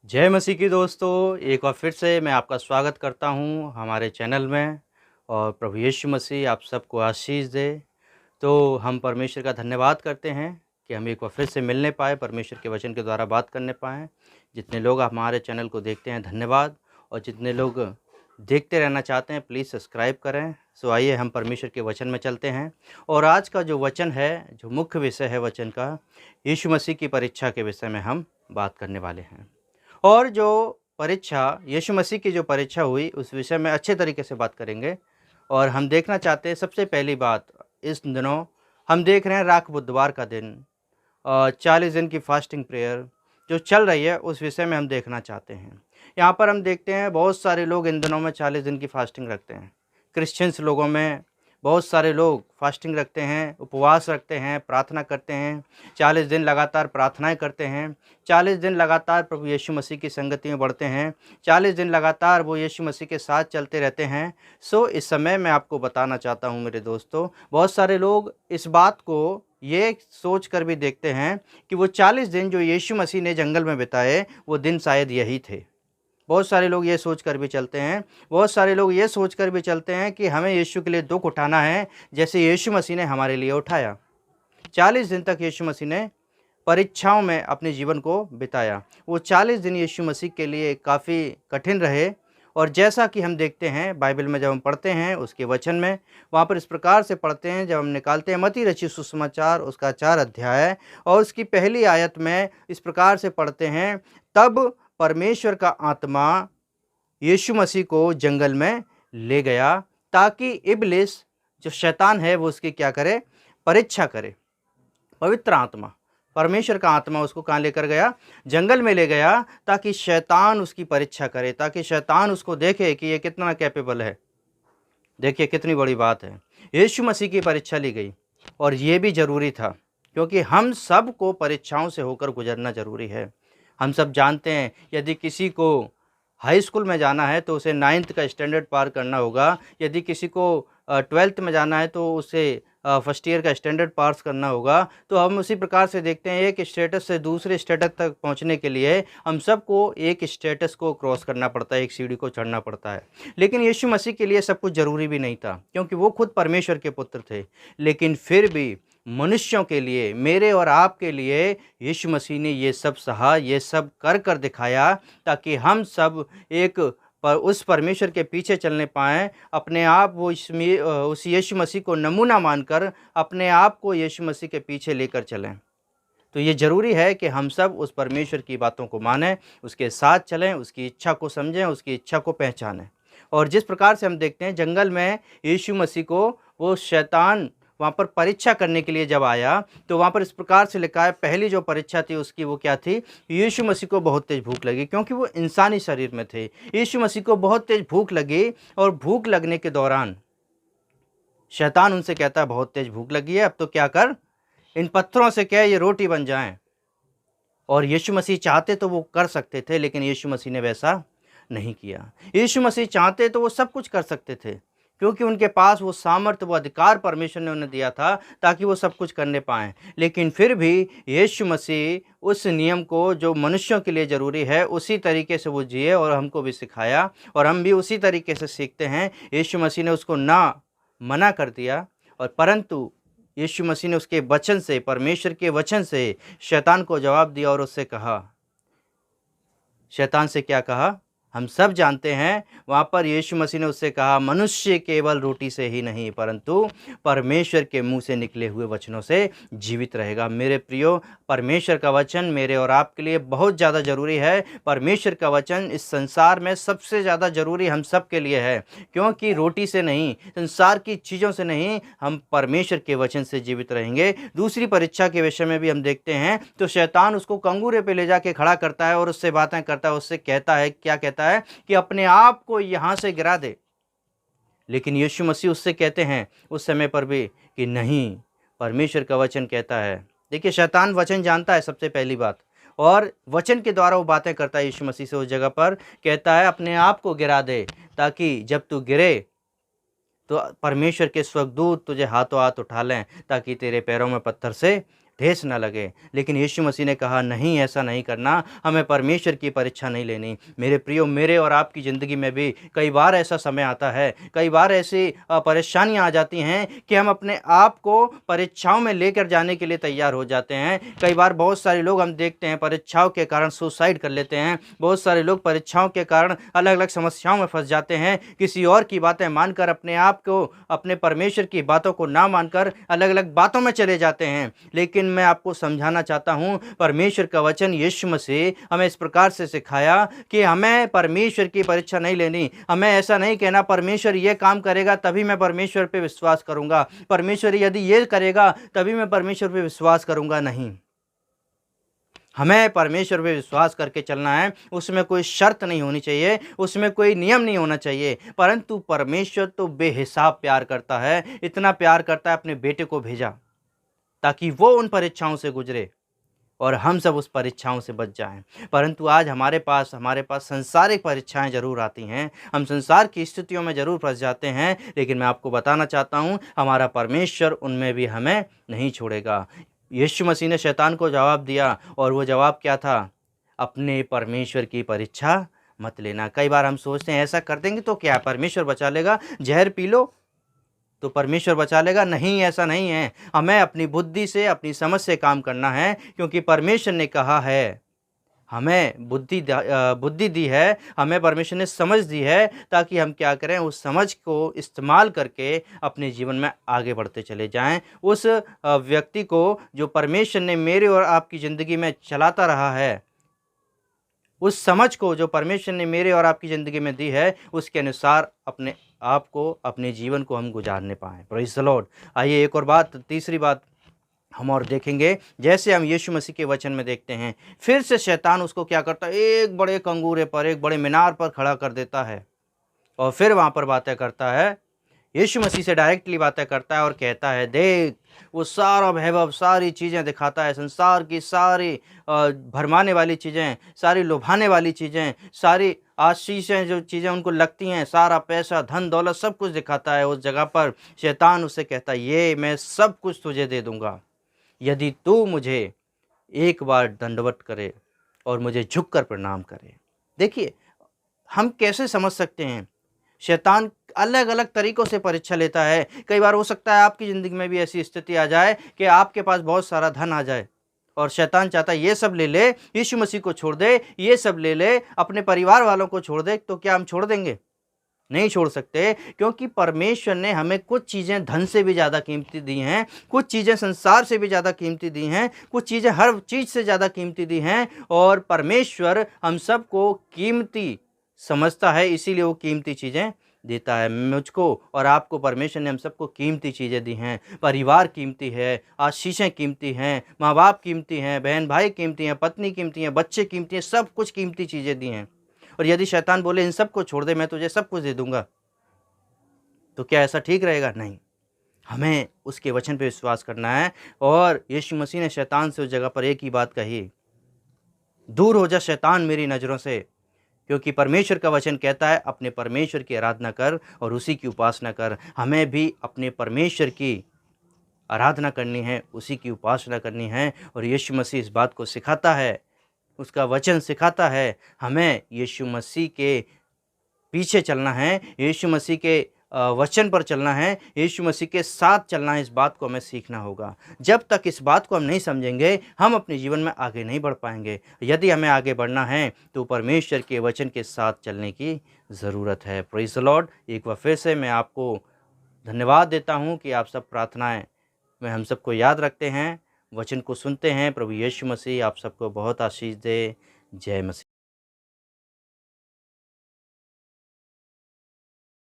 जय मसीह की दोस्तों, एक बार फिर से मैं आपका स्वागत करता हूं हमारे चैनल में। और प्रभु यीशु मसीह आप सबको आशीष दे। तो हम परमेश्वर का धन्यवाद करते हैं कि हम एक बार फिर से मिलने पाए, परमेश्वर के वचन के द्वारा बात करने पाएँ। जितने लोग हमारे चैनल को देखते हैं धन्यवाद, और जितने लोग देखते रहना चाहते हैं प्लीज़ सब्सक्राइब करें। सो आइए हम परमेश्वर के वचन में चलते हैं। और आज का जो वचन है, जो मुख्य विषय है वचन का, यीशु मसीह की परीक्षा के विषय में हम बात करने वाले हैं। और जो परीक्षा, यीशु मसीह की जो परीक्षा हुई, उस विषय में अच्छे तरीके से बात करेंगे। और हम देखना चाहते हैं, सबसे पहली बात, इस दिनों हम देख रहे हैं राख बुधवार का दिन, 40 दिन की फास्टिंग प्रेयर जो चल रही है, उस विषय में हम देखना चाहते हैं। यहाँ पर हम देखते हैं बहुत सारे लोग इन दिनों में 40 दिन की फास्टिंग रखते हैं। क्रिश्चियंस लोगों में बहुत सारे लोग फास्टिंग रखते हैं, उपवास रखते हैं, प्रार्थना करते हैं, 40 दिन लगातार प्रार्थनाएं करते हैं, 40 दिन लगातार प्रभु यीशु मसीह की संगति में बढ़ते हैं, 40 दिन लगातार वो यीशु मसीह के साथ चलते रहते हैं। सो इस समय मैं आपको बताना चाहता हूँ मेरे दोस्तों, बहुत सारे लोग इस बात को ये सोच कर भी देखते हैं कि वो 40 दिन जो यीशु मसीह ने जंगल में बिताए, वो दिन शायद यही थे। बहुत सारे लोग ये सोच कर भी चलते हैं, बहुत सारे लोग ये सोच कर भी चलते हैं कि हमें यीशु के लिए दुख उठाना है, जैसे यीशु मसीह ने हमारे लिए उठाया। 40 दिन तक यीशु मसीह ने परीक्षाओं में अपने जीवन को बिताया। वो 40 दिन यीशु मसीह के लिए काफ़ी कठिन रहे। और जैसा कि हम देखते हैं बाइबल में, जब हम पढ़ते हैं उसके वचन में, वहाँ पर इस प्रकार से पढ़ते हैं, जब हम निकालते हैं मत्ती रचित सुसमाचार उसका 4 अध्याय और उसकी पहली आयत में इस प्रकार से पढ़ते हैं, तब परमेश्वर का आत्मा यीशु मसीह को जंगल में ले गया ताकि इब्लिस जो शैतान है वो उसकी क्या करे, परीक्षा करे। पवित्र आत्मा, परमेश्वर का आत्मा उसको कहाँ लेकर गया, जंगल में ले गया, ताकि शैतान उसकी परीक्षा करे, ताकि शैतान उसको देखे कि ये कितना कैपेबल है। देखिए कितनी बड़ी बात है, यीशु मसीह की परीक्षा ली गई। और ये भी ज़रूरी था, क्योंकि हम सब को परीक्षाओं से होकर गुजरना ज़रूरी है। हम सब जानते हैं, यदि किसी को हाई स्कूल में जाना है तो उसे 9th का स्टैंडर्ड पार करना होगा। यदि किसी को 12th में जाना है तो उसे फर्स्ट ईयर का स्टैंडर्ड पास करना होगा। तो हम उसी प्रकार से देखते हैं, एक स्टेटस से दूसरे स्टेटस तक पहुंचने के लिए हम सबको एक स्टेटस को क्रॉस करना पड़ता है, एक सीढ़ी को चढ़ना पड़ता है। लेकिन यीशु मसीह के लिए सब कुछ ज़रूरी भी नहीं था, क्योंकि वो खुद परमेश्वर के पुत्र थे। लेकिन फिर भी मनुष्यों के लिए, मेरे और आपके लिए यीशु मसीह ने ये सब सहा, ये सब कर कर दिखाया, ताकि हम सब एक पर उस परमेश्वर के पीछे चलने पाएँ। अपने आप वो उस यीशु मसीह को नमूना मानकर अपने आप को यीशु मसीह के पीछे लेकर चलें। तो ये ज़रूरी है कि हम सब उस परमेश्वर की बातों को मानें, उसके साथ चलें, उसकी इच्छा को समझें, उसकी इच्छा को पहचानें। और जिस प्रकार से हम देखते हैं जंगल में यीशु मसीह को वो शैतान वहाँ पर परीक्षा करने के लिए जब आया, तो वहाँ पर इस प्रकार से लिखा है, पहली जो परीक्षा थी उसकी वो क्या थी, यीशु मसीह को बहुत तेज़ भूख लगी, क्योंकि वो इंसानी शरीर में थे। यीशु मसीह को बहुत तेज़ भूख लगी, और भूख लगने के दौरान शैतान उनसे कहता है, बहुत तेज़ भूख लगी है, अब तो क्या कर, इन पत्थरों से क्या ये रोटी बन जाएं। और यीशु मसीह चाहते तो वो कर सकते थे, लेकिन यीशु मसीह ने वैसा नहीं किया। यीशु मसीह चाहते तो वो सब कुछ कर सकते थे, क्योंकि उनके पास वो सामर्थ्य, वो अधिकार परमेश्वर ने उन्हें दिया था, ताकि वो सब कुछ करने पाएँ। लेकिन फिर भी यीशु मसीह उस नियम को जो मनुष्यों के लिए ज़रूरी है, उसी तरीके से वो जिए और हमको भी सिखाया, और हम भी उसी तरीके से सीखते हैं। यीशु मसीह ने उसको ना मना कर दिया, और परंतु यीशु मसीह ने उसके वचन से, परमेश्वर के वचन से शैतान को जवाब दिया और उससे कहा, शैतान से क्या कहा हम सब जानते हैं। वहाँ पर यीशु मसीह ने उससे कहा, मनुष्य केवल रोटी से ही नहीं परंतु परमेश्वर के मुंह से निकले हुए वचनों से जीवित रहेगा। मेरे प्रियो, परमेश्वर का वचन मेरे और आपके लिए बहुत ज़्यादा ज़रूरी है। परमेश्वर का वचन इस संसार में सबसे ज़्यादा ज़रूरी हम सब के लिए है, क्योंकि रोटी से नहीं, संसार की चीज़ों से नहीं, हम परमेश्वर के वचन से जीवित रहेंगे। दूसरी परीक्षा के विषय में भी हम देखते हैं, तो शैतान उसको कंगूरे पे ले जाके खड़ा करता है और उससे बातें करता है, उससे कहता है, क्या कहता है कि अपने आप को यहां से गिरा दे। लेकिन यीशु मसीह उससे कहते हैं उस समय पर भी कि नहीं, परमेश्वर का वचन कहता है। देखिए, शैतान वचन जानता है सबसे पहली बात, और वचन के द्वारा वो बातें करता है। यीशु मसीह से उस जगह पर कहता है, अपने आप को गिरा दे, ताकि जब तू गिरे तो परमेश्वर के स्वर्गदूत तुझे हाथों हाथ उठा लें, ताकि तेरे पैरों में पत्थर से ठेस न लगे। लेकिन यीशु मसीह ने कहा नहीं, ऐसा नहीं करना, हमें परमेश्वर की परीक्षा नहीं लेनी। मेरे प्रियो, मेरे और आपकी ज़िंदगी में भी कई बार ऐसा समय आता है, कई बार ऐसी परेशानियाँ आ जाती हैं कि हम अपने आप को परीक्षाओं में लेकर जाने के लिए तैयार हो जाते हैं। कई बार बहुत सारे लोग हम देखते हैं परीक्षाओं के कारण सुसाइड कर लेते हैं। बहुत सारे लोग परीक्षाओं के कारण अलग-अलग समस्याओं में फँस जाते हैं। किसी और की बातें मानकर अपने आप को, अपने परमेश्वर की बातों को ना मानकर अलग-अलग बातों में चले जाते हैं। लेकिन मैं आपको समझाना चाहता हूँ, परमेश्वर का वचन यीशु मसीह हमें इस प्रकार से सिखाया कि हमें परमेश्वर की परीक्षा नहीं लेनी। हमें ऐसा नहीं कहना परमेश्वर ये काम करेगा तभी मैं परमेश्वर पे विश्वास करूँगा, परमेश्वर यदि ये करेगा तभी मैं परमेश्वर पे विश्वास करूँगा। नहीं, हमें परमेश्वर पे विश्वास करके चलना है। उसमें कोई शर्त नहीं होनी चाहिए, उसमें कोई नियम नहीं होना चाहिए। परंतु परमेश्वर तो बेहिसाब प्यार करता है, इतना प्यार करता है अपने बेटे को भेजा ताकि वो उन परीक्षाओं से गुजरे और हम सब उस परीक्षाओं से बच जाएं। परंतु आज हमारे पास संसारिक परीक्षाएं ज़रूर आती हैं, हम संसार की स्थितियों में ज़रूर फंस जाते हैं। लेकिन मैं आपको बताना चाहता हूँ, हमारा परमेश्वर उनमें भी हमें नहीं छोड़ेगा। यीशु मसीह ने शैतान को जवाब दिया और वो जवाब क्या था? अपने परमेश्वर की परीक्षा मत लेना। कई बार हम सोचते हैं ऐसा कर देंगे तो क्या परमेश्वर बचा लेगा, जहर पी लो तो परमेश्वर बचा लेगा। नहीं, ऐसा नहीं है। हमें अपनी बुद्धि से, अपनी समझ से काम करना है, क्योंकि परमेश्वर ने कहा है, हमें बुद्धि दी है, हमें परमेश्वर ने समझ दी है, ताकि हम क्या करें, उस समझ को इस्तेमाल करके अपने जीवन में आगे बढ़ते चले जाएं। उस व्यक्ति को जो परमेश्वर ने मेरे और आपकी ज़िंदगी में चलाता रहा है, उस समझ को जो परमेश्वर ने मेरे और आपकी ज़िंदगी में दी है, उसके अनुसार अपने आप को, अपने जीवन को हम गुजारने पाएँ। Praise the Lord. आइए एक और बात, तीसरी बात हम और देखेंगे। जैसे हम यीशु मसीह के वचन में देखते हैं, फिर से शैतान उसको क्या करता है, एक बड़े कंगूरे पर, एक बड़े मीनार पर खड़ा कर देता है और फिर वहाँ पर बातें करता है। यीशु मसीह से डायरेक्टली बातें करता है और कहता है, देख, वो सारा वैभव, सारी चीज़ें दिखाता है, संसार की सारी भरमाने वाली चीज़ें, सारी लुभाने वाली चीज़ें, सारी आशीषें जो चीज़ें उनको लगती हैं, सारा पैसा, धन दौलत सब कुछ दिखाता है। उस जगह पर शैतान उससे कहता है, ये मैं सब कुछ तुझे दे दूँगा यदि तू मुझे एक बार दंडवत करे और मुझे झुककर प्रणाम करे। देखिए, हम कैसे समझ सकते हैं, शैतान अलग अलग तरीक़ों से परीक्षा लेता है। कई बार हो सकता है आपकी ज़िंदगी में भी ऐसी स्थिति आ जाए कि आपके पास बहुत सारा धन आ जाए और शैतान चाहता है ये सब ले ले, यीशु मसीह को छोड़ दे, ये सब ले ले, अपने परिवार वालों को छोड़ दे। तो क्या हम छोड़ देंगे? नहीं छोड़ सकते, क्योंकि परमेश्वर ने हमें कुछ चीज़ें धन से भी ज़्यादा कीमती दी हैं, कुछ चीज़ें संसार से भी ज़्यादा कीमती दी हैं, कुछ चीज़ें हर चीज़ से ज़्यादा कीमती दी हैं। और परमेश्वर हम सबको कीमती समझता है, इसीलिए वो कीमती चीज़ें देता है। मुझको और आपको परमेश्वर ने हम सबको कीमती चीज़ें दी हैं। परिवार कीमती है, आशीषें कीमती हैं, माँ बाप कीमती हैं, बहन भाई कीमती हैं, पत्नी कीमती हैं, बच्चे कीमती हैं, सब कुछ कीमती चीज़ें दी हैं। और यदि शैतान बोले इन सब को छोड़ दे, मैं तुझे सब कुछ दे दूंगा, तो क्या ऐसा ठीक रहेगा? नहीं, हमें उसके वचन पे विश्वास करना है। और यीशु मसीह ने शैतान से उस जगह पर एक ही बात कही, दूर हो जा शैतान मेरी नज़रों से, क्योंकि परमेश्वर का वचन कहता है अपने परमेश्वर की आराधना कर और उसी की उपासना कर। हमें भी अपने परमेश्वर की आराधना करनी है, उसी की उपासना करनी है। और यीशु मसीह इस बात को सिखाता है, उसका वचन सिखाता है। हमें यीशु मसीह के पीछे चलना है, यीशु मसीह के वचन पर चलना है, यीशु मसीह के साथ चलना है। इस बात को हमें सीखना होगा। जब तक इस बात को हम नहीं समझेंगे, हम अपने जीवन में आगे नहीं बढ़ पाएंगे। यदि हमें आगे बढ़ना है तो परमेश्वर के वचन के साथ चलने की ज़रूरत है। Praise the Lord. एक बार फिर से मैं आपको धन्यवाद देता हूँ कि आप सब प्रार्थनाएं में हम सबको याद रखते हैं, वचन को सुनते हैं। प्रभु यीशु मसीह आप सबको बहुत आशीष दे। जय मसीह।